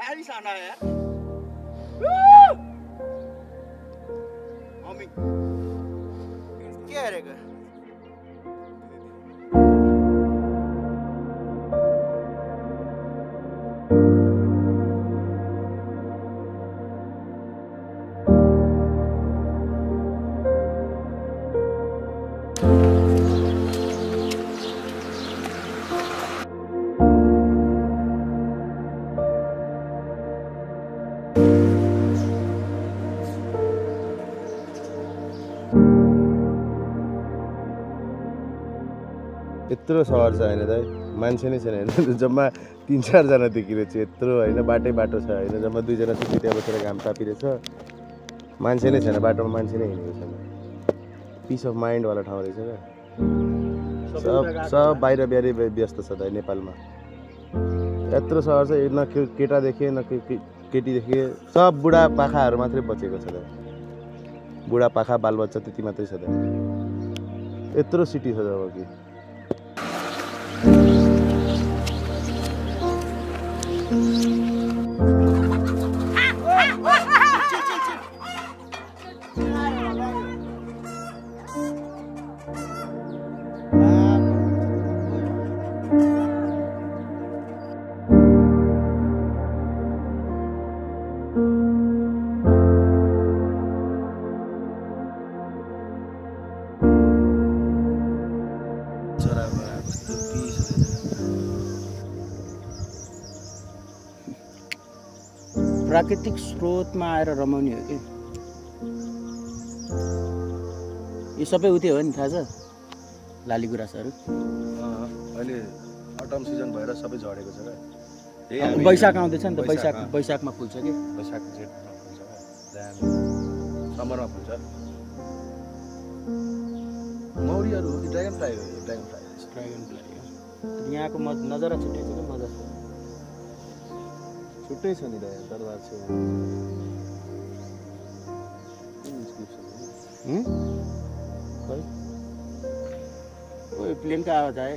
बारिश आना है यार। मम्मी क्या करेगा? यत्रो सहर छ हैन दाइ मान्छे नै छैन हैन जम्मा 3-4 जना देखिरहेछ यत्रो हैन बाटो छ हैन जम्मा 2 जना सुतिया बसेर घाम तापिरहेछ मान्छे नै छैन बाटोमा मान्छे नै हिँडेको छैन पिस अफ माइन्ड वाला ठाउँ रहेछ क्या सब बाहिर ब्यारी व्यस्त छ दाइ नेपालमा यत्रो सहर छ न केटा देखे न केटी देखे सब बुढा पाखाहरू मात्रै बचेको छ दाइ बुढा पाखा बालबच्चा त्यति मात्रै छ दाइ यत्रो सिटी छ जब कि प्राकृतिक स्रोतमा आएर रमाउने हो कि यो सबै उतै हो नि थाहा छ लाली गुराँसहरू अहिले अटम सिजन भएर सबै झरेको छ क्या वैशाख आउँदैछ नि त वैशाखमा फुल्छ कि वैशाख जेठमा फुल्छ समरमा फुल्छ मौरीहरू ड्रागन फ्लाई हो ड्रागन फ्लाई यहाँको नजारा छुट्टै छ क्या मजा छुट्टै छ नि दरबार छ ओए प्लेन का आवाज आए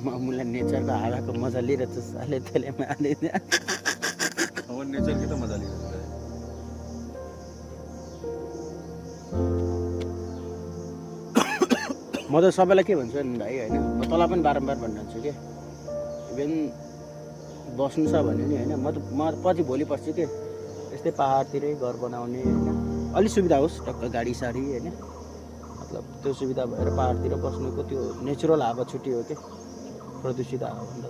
मामुला नेचर का हावा को मजा लिरहेछ साले त्यसले माले अब नेचर के त मजा लिरहेछ म त सबैलाई के भन्छु नि भाइ हैन म तँलाई पनि बारम्बार भनिरहन्छु के इभन बस्नु छ भने नि हैन म पछि भोलि पर्छु के यस्तै पहाडतिरै घर बनाउने हैन अलि सुविधा होस् टक्क गाडी साडी हैन मतलब त्यो सुविधा भएर पहाडतिर बस्नुको त्यो नेचुरल हावा छुट्टी हो के प्रदूषित हावा भन्दा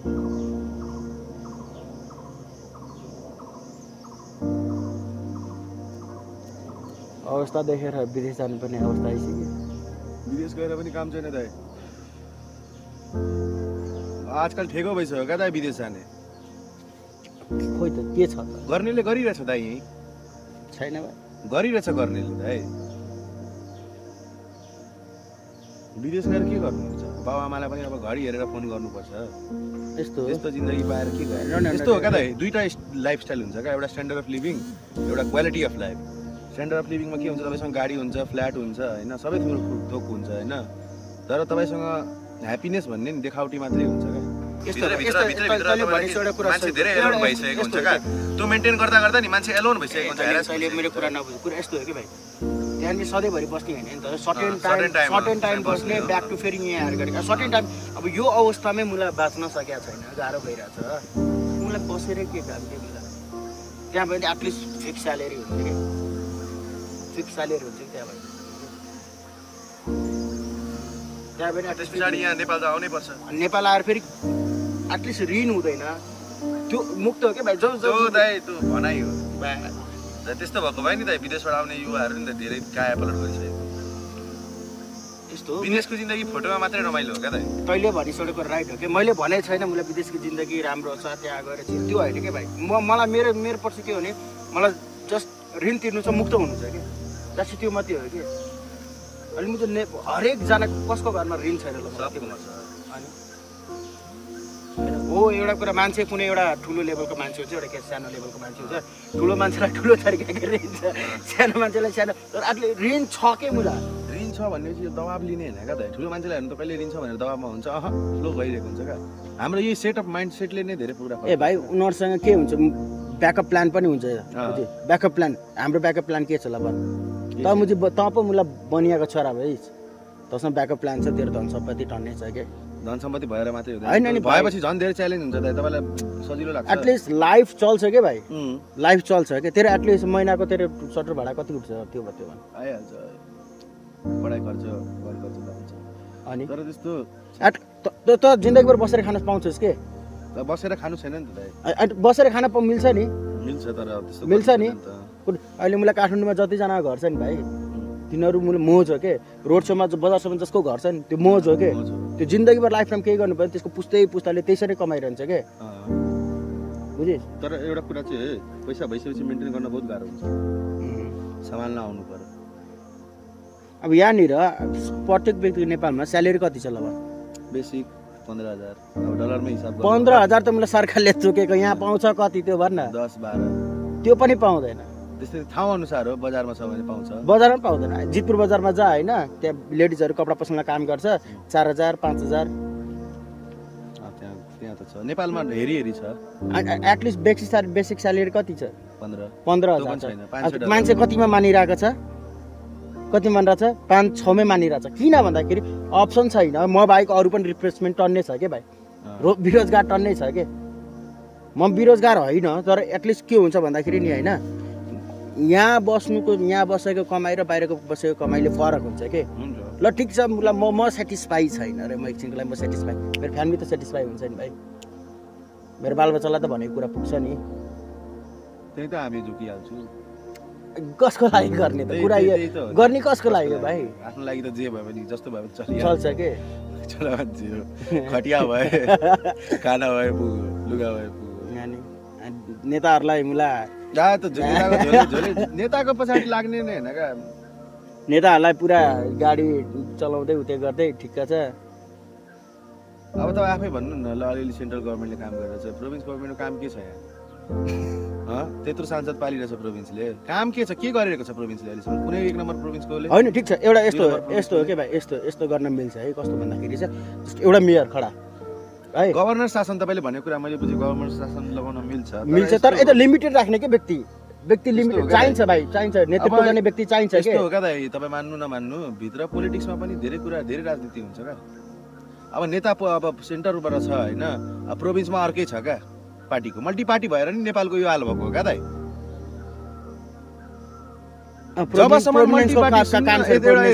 अवस्था देखेर विदेश जानुपर्ने अवस्था आइसक्यो विदेश गएर पनि काम छैन दाइ आजकल ठेको भइसक्यो क्या दाइ विदेश जाने खोइ त के छ गर्नेले गरिरहेछ दाइ यही छैन भाइ गरिरहेछ गर्नेले दाइ विदेश गएर के गर्नुहुन्छ बाबुआमालाई पनि अब घडी हेरेर फोन गर्नुपर्छ यस्तो जिन्दगी पाएर के गर्नु यस्तो हो क्या दाइ दुईटा लाइफस्टाइल हुन्छ क्या एउटा स्ट्यान्डर्ड अफ लिभिङ एउटा quality of life standard of लिभिङमा के हुन्छ तपाईँसँग गाडी हुन्छ फ्ल्याट हुन्छ होइन सबै थोक हुन्छ होइन तर तपाईँसँग ह्याप्पिनेस भन्ने नि देखावटी मात्रै हुन्छ क्या मान्छे धेरै एलोन भइसकेको हुन्छ क्या त्यो मेन्टेन गर्दा गर्दा नि मान्छे एलोन भइसकेको हुन्छ अहिले मेरो कुरा नबुझ्नु कुरा यस्तो हो कि भाइ त्यहाँनिर सधैँभरि बस्ने होइन नि त सर्टेन टाइम बस्ने ब्याक टु फेरि यहाँ आएर गरेको सर्टेन टाइम अब यो अवस्थामै मुला बाँच्न सकेको छैन गाह्रो भइरहेछ मुलाई बसेर के काम के मुला त्यहाँ पनि एटलिस्ट फिक्स स्यालेरी हुन्छ कि फिक्स स्यालेरी हुन्छ कि त्यहाँ पनि एटलिस्ट पछाडि यहाँ नेपाल त आउनै पर्छ नेपाल आएर फेरि एटलिस्ट ऋण हुँदैन त्यो मुक्त हो क्या भाइ जो दाइ त्यो भनाइ हो त्यस्तो भएको भए नि त विदेशबाट आउने युवाहरू नि त धेरै काया पलट गरिसकेको यस्तो विदेशको जिन्दगी फोटोमा मात्रै रमाइलो हो क्या दाइ तैँले भनिसकेको राइट हो कि मैले भने छैन मलाई विदेशको जिन्दगी राम्रो छ त्यहाँ गएर चाहिँ त्यो होइन कि भाइ मलाई मेरो पर्छ के हो भने मलाई जस्ट ऋण तिर्नु छ मुक्त हुनु छ कि जस्तो त्यो मात्रै हो कि अहिले म चाहिँ हरेकजना कसको घरमा ऋण छैन ल हो एउटा कुरा मान्छे कुनै एउटा ठुलो लेभलको मान्छे हुन्छ एउटा सानो लेभलको मान्छे हुन्छ ठुलो मान्छेलाई ठुलो तरिकाको ऋण छ सानो मान्छेलाई सानो तर आफूले ऋण छ के मुला ऋण लिन्छ भनेपछि यो दबाब लिने होइन क्या त ठुलो मान्छेलाई हेर्नु त कहिले लिन्छ भनेर दबाबमा हुन्छ फ्लो भइरहेको हुन्छ क्या हाम्रो यही सेटअप माइन्ड सेटले नै धेरै कुरा ए भाइ उनीहरूसँग के हुन्छ ब्याकअप प्लान पनि हुन्छ ब्याकअप प्लान हाम्रो ब्याकअप प्लान के छ ल भन त मुझे त पो मुला बनिएको छोरा भाइ तसँग ब्याकअप प्लान छ तेरो धन सम्पत्ति टन्ने छ के धन सम्पत्ति भएर मात्रै हुँदैन भएपछि झन् धेरै च्यालेन्ज हुन्छ दाइ तपाईँलाई सजिलो लाग्छ एटलिस्ट लाइफ चल्छ के भाइ लाइफ चल्छ के तेरो एटलिस्ट महिनाको तेरो सटर भाडा कति उठ्छ त्यो भन आइहाल्छ पढाइ खर्च घर खर्च हुन्छ अनि तर त्यस्तो त जिन्दगीभर बसेर खान पाउँछस् के बसेर खानु छैन नि त दाइ बसेर खान मिल्छ नि मिल्छ तर त्यस्तो मिल्छ नि अहिले मलाई काठमाडौँमा जतिजनाको घर छ नि भाइ तिनीहरू मलाई मोज हो के रोड सोमा बजारसम्म जसको घर छ नि त्यो मोज हो के त्यो जिन्दगीभर लाइफ टाइम केही गर्नु पर्यो त्यसको पुस्ताले त्यसरी कमाइरहन्छ के बुझिस् तर एउटा कुरा चाहिँ पैसा भइसकेपछि मेन्टेन गर्न बहुत गाह्रो हुन्छ सम्हाल्न आउनु पर्यो अब यहाँनिर प्रत्येक व्यक्तिको नेपालमा स्यालेरी कति छ ल बेसिक 15,000 अब डलरमा हिसाब 15,000 त मलाई सरकारले चुकेको यहाँ पाउँछ कति त्यो भन न 10-12 त्यो पनि पाउँदैन त्यस्तै ठाउँ अनुसार हो बजारमा छ भने पाउँछ बजारमा पाउँदैन जितपुर बजारमा जा होइन त्यहाँ लेडिजहरू कपडा पसलमा काम गर्छ 4,000 5,000 त्यहाँ त छ नेपालमा हेरी छ एटलिस्ट बेसिक स्यालेरी कति छ 15,000 मान्छे कतिमा मानिरहेको छ कति मानिरहेको छ 5-6 मै मानिरहेको छ किन भन्दाखेरि अप्सन छैन म बाहेक अरू पनि रिप्लेसमेन्ट टन्नै छ के भाइ बेरोजगार टन्नै छ के म बेरोजगार होइन तर एटलिस्ट के हुन्छ भन्दाखेरि नि होइन यहाँ बसेको कमाइ र बाहिरको बसेको कमाइले फरक हुन्छ के ल ठिक छ म सेटिस्फाई छैन अरे म एकछिनको लागि म सेटिस्फाई मेरो फ्यामिली त सेटिस्फाई हुन्छ नि भाइ मेरो बालबच्चालाई त भनेको कुरा पुग्छ नि त्यही त हामी झुकिहाल्छु कसको लागि गर्ने त कुरा गर्ने कसको लागि भाइ आफ्नो लागि त जे भयो भने जस्तो भयो भने चल्छ के छोरा मान्छे हो खटिया भए खाना भए लुगा भए नेताहरूलाई मुला नेताको पछाडि लाग्ने नै होइन क्या नेताहरूलाई पुरा गाडी चलाउँदै उतै गर्दै ठिक्क छ अब त आफै भन्नु न ल अलिअलि सेन्ट्रल गभर्मेन्टले काम गरिरहेछ प्रोभिन्स गभर्मेन्टको काम के छ यहाँ त्यत्रो सांसद पालिरहेछ प्रोभिन्सले काम के छ के गरिरहेको छ प्रोभिन्सले अहिलेसम्म कुनै एक नम्बर प्रोभिन्सकोले होइन ठिक छ एउटा यस्तो हो के भाइ यस्तो गर्न मिल्छ है कस्तो भन्दाखेरि चाहिँ एउटा मेयर खडा है गभर्नर शासन तपाईँले भनेको कुरा मैले बुझेँ गभर्नर शासन लगाउन मिल्छ तर यता लिमिटेड राख्ने के व्यक्ति लिमिटेड चाहिन्छ भाइ चाहिन्छ नेतृत्व गर्ने व्यक्ति चाहिन्छ के यस्तो हो क्या दाइ तपाईँ मान्नु नमान्नु भित्र पोलिटिक्समा पनि धेरै कुरा धेरै राजनीति हुन्छ क्या अब नेता अब सेन्टरबाट छ होइन प्रोभिन्समा अर्कै छ क्या पार्टीको मल्टी पार्टी भएर नि नेपालको यो हाल भएको हो क्या दाइ जबसम्म मल्टी पार्टी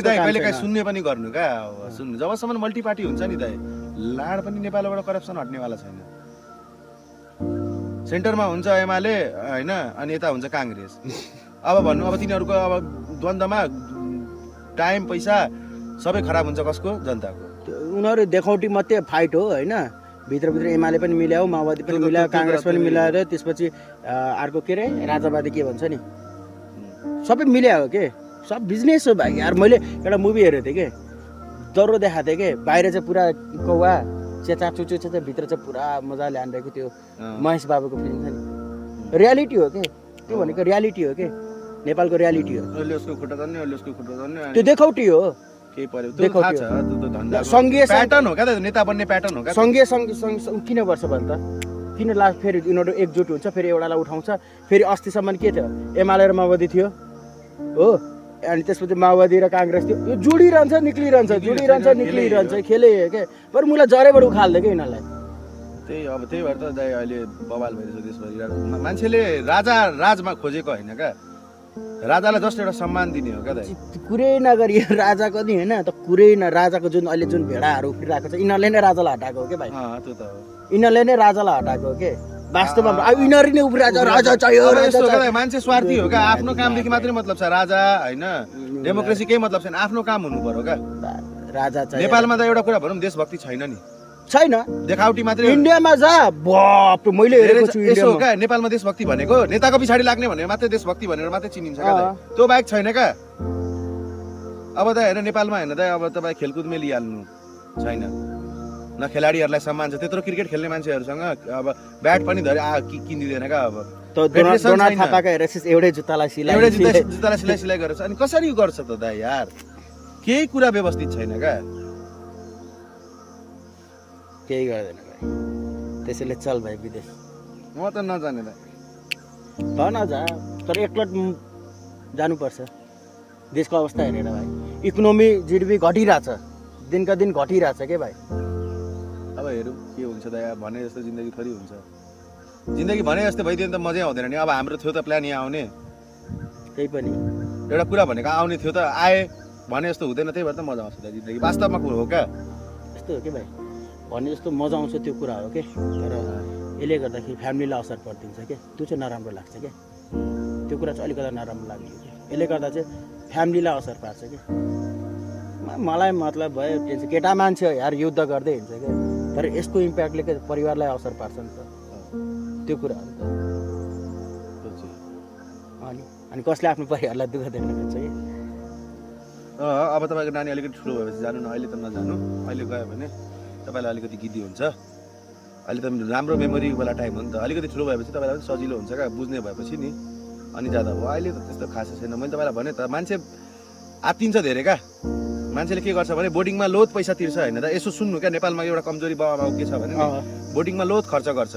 कहिले काहीँ सुन्ने पनि गर्नु क्या सुन्नु जबसम्म मल्टी पार्टी हुन्छ नि दाइ लाड पनि नेपालबाट करप्सन हट्नेवाला छैन सेन्टरमा हुन्छ एमाले होइन अनि यता हुन्छ काङ्ग्रेस अब भन्नु अब तिनीहरूको अब द्वन्द्वमा टाइम पैसा सबै खराब हुन्छ कसको जनताको उनीहरू देखाउटी मात्रै फाइट हो होइन भित्रभित्र एमाले पनि मिलायो माओवादी पनि मिलायो काङ्ग्रेस पनि मिलाएर त्यसपछि अर्को के अरे राजावादी के भन्छ नि सबै मिलायो के सब बिजनेस हो भाइ यार मैले एउटा मुभी हेरेको थिएँ कि डरो देखाएको थिएँ कि बाहिर चाहिँ पुरा कौवा चेचा चुचु चेचा भित्र चाहिँ पुरा मजाले हानिरहेको त्यो महेश बाबुको फिल्म छ नि रियालिटी हो के त्यो भनेको रियालिटी हो के नेपालको रियालिटी हो त्यो देखाउटी हो सङ्घीय प्याटर्न हो क्या नेता बन्ने प्याटर्न हो क्या सङ्घीय किन गर्छ भने त किन लास्ट फेरि यिनीहरू एकजुट हुन्छ फेरि एउटालाई उठाउँछ फेरि अस्तिसम्म के थियो एमाले र माओवादी थियो हो अनि त्यसपछि माओवादी र काङ्ग्रेस थियो यो जोडिरहन्छ निक्लिरहन्छ खेले के पर मलाई जरेबाट उखाल्दै क्या यिनीहरूलाई त्यही भएर त दाइ अहिले बवाल भइरहेछ देशभरि मान्छेले राजमा खोजेको होइन क्या राजालाई जस्ट एउटा सम्मान दिने हो क्या दाइ कुरै नगरी राजाको नि होइन त कुरै न राजाको जुन अहिले जुन भेडाहरू उफ्रिरहेको छ यिनीहरूले नै राजालाई हटाएको हो क्या भाइ त्यो त हो यिनीहरूले नै राजालाई हटाएको हो के वास्तवमा अब यिनीहरू नै उफ्रिरहेको राजा चाहियो मान्छे स्वार्थी हो क्या आफ्नो कामदेखि मात्रै मतलब छ राजा होइन डेमोक्रेसी केही मतलब छैन आफ्नो काम हुनु पर्यो क्या राजा चाहियो नेपालमा त एउटा कुरा भनौँ देशभक्ति छैन नि छैन देखाउटी मात्रै इन्डियामा जा बाप मैले हेरेको छु यसो हो क्या नेपालमा देशभक्ति भनेको नेताको पछाडि लाग्ने भनेर मात्रै देशभक्ति भनेर मात्रै चिनिन्छ क्या त्यो बाहेक छैन क्या अब त हेर नेपालमा होइन त अब तपाईँ खेलकुदमै लिइहाल्नु छैन न खेलाडीहरूलाई सम्मान छ त्यत्रो क्रिकेट खेल्ने मान्छेहरूसँग अब ब्याट पनि धरि किनिदिँदैन क्या अब एउटै जुत्तालाई सिलाइ गरेछ अनि कसरी गर्छ त दाइ यार केही कुरा व्यवस्थित छैन क्या। केही गर्दैन भाइ, त्यसैले चल भाइ विदेश। म त नजाने दाइ। त नजा, तर एकलट जानुपर्छ देशको अवस्था हेरेर भाइ। इकोनोमी जिडिपी घटिरहेछ, दिनका दिन घटिरहेछ के भाइ। अब हेरौँ के हुन्छ दाइ, भने जस्तो जिन्दगी थोरै हुन्छ। जिन्दगी भने जस्तो भइदियो भने त मजै आउँदैन नि। अब हाम्रो थियो त प्लान यहाँ आउने, त्यही पनि एउटा कुरा भनेको आउने थियो त आए, भने जस्तो हुँदैन। त्यही भएर त मजा आउँछ दाइ जिन्दगी, वास्तवमा कुरो हो क्या। यस्तो हो कि भाइ, भने जस्तो मजा आउँछ त्यो कुरा हो कि, तर यसले गर्दाखेरि फ्यामिलीलाई असर परिदिन्छ क्या, त्यो चाहिँ नराम्रो लाग्छ क्या। त्यो कुरा चाहिँ अलिकति नराम्रो लाग्यो कि यसले गर्दा चाहिँ फ्यामिलीलाई असर पार्छ कि। मलाई मतलब भयो टेन्सन, केटा मान्छे हो यार, युद्ध गर्दै हिँड्छ क्या, तर यसको इम्प्याक्टले के परिवारलाई असर पार्छ नि त, त्यो कुरा हो नि त। अनि कसले आफ्नो परिवारलाई दुःख देख्न खोज्छ कि। अब तपाईँको नानी अलिकति ठुलो भएपछि जानु न, अहिले त नजानु। अहिले गयो भने तपाईँलाई अलिकति गिद्दी हुन्छ। अहिले त राम्रो मेमोरी वाला टाइम हो नि त। अलिकति ठुलो भएपछि तपाईँलाई पनि सजिलो हुन्छ क्या, बुझ्ने भएपछि नि, अनि जाँदा हो। अहिले त त्यस्तो खासै छैन। मैले तपाईँलाई भने त मान्छे आत्तिन्छ धेरै क्या। मान्छेले के गर्छ भने बोर्डिङमा लोड पैसा तिर्छ होइन त। यसो सुन्नु क्या, नेपालमा एउटा कमजोरी बाबुआमाको के छ भने बोर्डिङमा लोड खर्च गर्छ।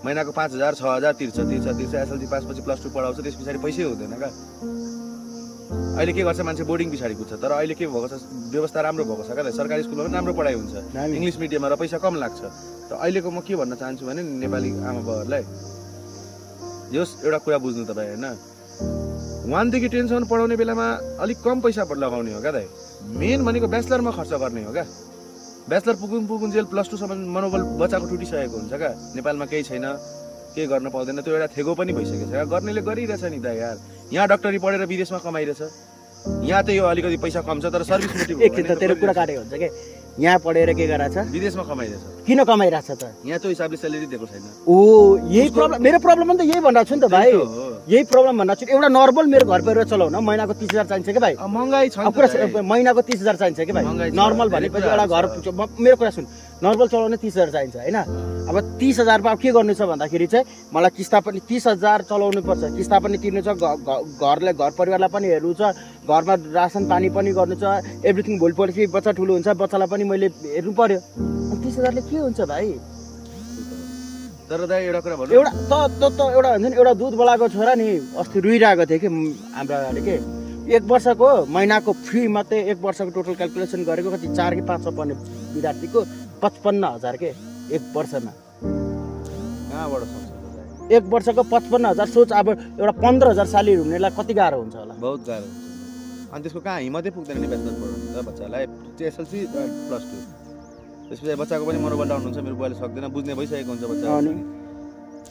महिनाको 5,000 6,000 तिर्छ। एसएलसी पासपछि +2 पढाउँछ, त्यस पछाडि पैसै हुँदैन क्या। अहिले के गर्छ मान्छे बोर्डिङ पछाडि कुद्छ। तर अहिले के भएको छ, व्यवस्था राम्रो भएको छ क्या। सरकारी स्कुलमा पनि राम्रो पढाइ हुन्छ, इङ्ग्लिस मिडियममा, र पैसा कम लाग्छ। त अहिलेको म के भन्न चाहन्छु भने नेपाली आमा बाउहरूलाई जस एउटा कुरा बुझ्नु तपाईँ होइन, 1 देखि 10 सम्म पढाउने बेलामा अलिक कम पैसा लगाउने हो क्या दाइ। मेन भनेको ब्याचलरमा खर्च गर्ने हो क्या। ब्याचलर पुगुन्जेल +2 सम्म मनोबल बच्चाको टुटिसकेको हुन्छ क्या। नेपालमा केही छैन, केही गर्न पाउँदैन, त्यो एउटा थेगो पनि भइसकेको छ। गर्नेले गरिरहेछ नि दाइ यार। यहाँ डक्टरी पढेर विदेशमा कमाइरहेछ, यहाँ त यो अलिकति पैसा कम छ, तर सर्भिस मोटिभ एकछिन त तेरो कुरा काटेको हुन्छ के। यहाँ पढेर के गराछ, विदेशमा कमाइरहेछ। किन कमाइरहेछ त? यहाँ त्यो हिसाबले स्यालेरी दिएको छैन। यही प्रब्लम, मेरो प्रब्लम पनि त यही भनिरहेको छु नि त भाइ। यही प्रब्लम भनिरहेको छु। एउटा नर्मल मेरो घर परिवार चलाउन महिनाको 30,000 चाहिन्छ कि भाइ। महँगाई छ महिनाको 30,000 चाहिन्छ कि भाइ। नर्मल भनेपछि एउटा घर, मेरो कुरा सुन, नर्मल चलाउन 30,000 चाहिन्छ होइन। अब 30,000 मा के गर्नु छ भन्दाखेरि चाहिँ मलाई किस्ता पनि 30,000 चलाउनु पर्छ, किस्ता पनि तिर्नु छ, घर परिवारलाई पनि हेर्नु छ, घरमा रासन पानी पनि गर्नु छ, एभ्रिथिङ। भोलिपर्सि बच्चा ठुलो हुन्छ, बच्चालाई पनि मैले हेर्नु पर्यो। 30,000 ले के हुन्छ भाइ? तर दाइ एउटा कुरा भन्नु, एउटा एउटा हुन्छ नि, एउटा दुधवालाको छोरा नि अस्ति रुइरहेको थियो कि हाम्रो अगाडि के, 1 वर्षको महिनाको फ्री मात्रै, 1 वर्षको टोटल क्यालकुलेसन गरेको कति 4 कि 500 पर्ने विद्यार्थीको 55,000 के 1 वर्षमा। कहाँबाट सक्छ? 1 वर्षको 55,000। सोच अब एउटा 15,000 साली हुनेलाई कति गाह्रो हुन्छ होला। बहुत गाह्रो हुन्छ। अनि त्यसको कहाँ हिम्मतै पुग्दैन नि ब्याचलर पढाउनु त बच्चालाई। एसएलसी +2, त्यसपछि बच्चाको पनि मनोबल डाउन हुन्छ। मेरो बुवाले सक्दैन, बुझ्ने भइसकेको हुन्छ बच्चा।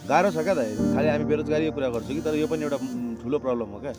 गाह्रो छ क्या दाइ। खालि हामी बेरोजगारीको कुरा गर्छौँ कि, तर यो पनि एउटा ठुलो प्रब्लम हो क्या।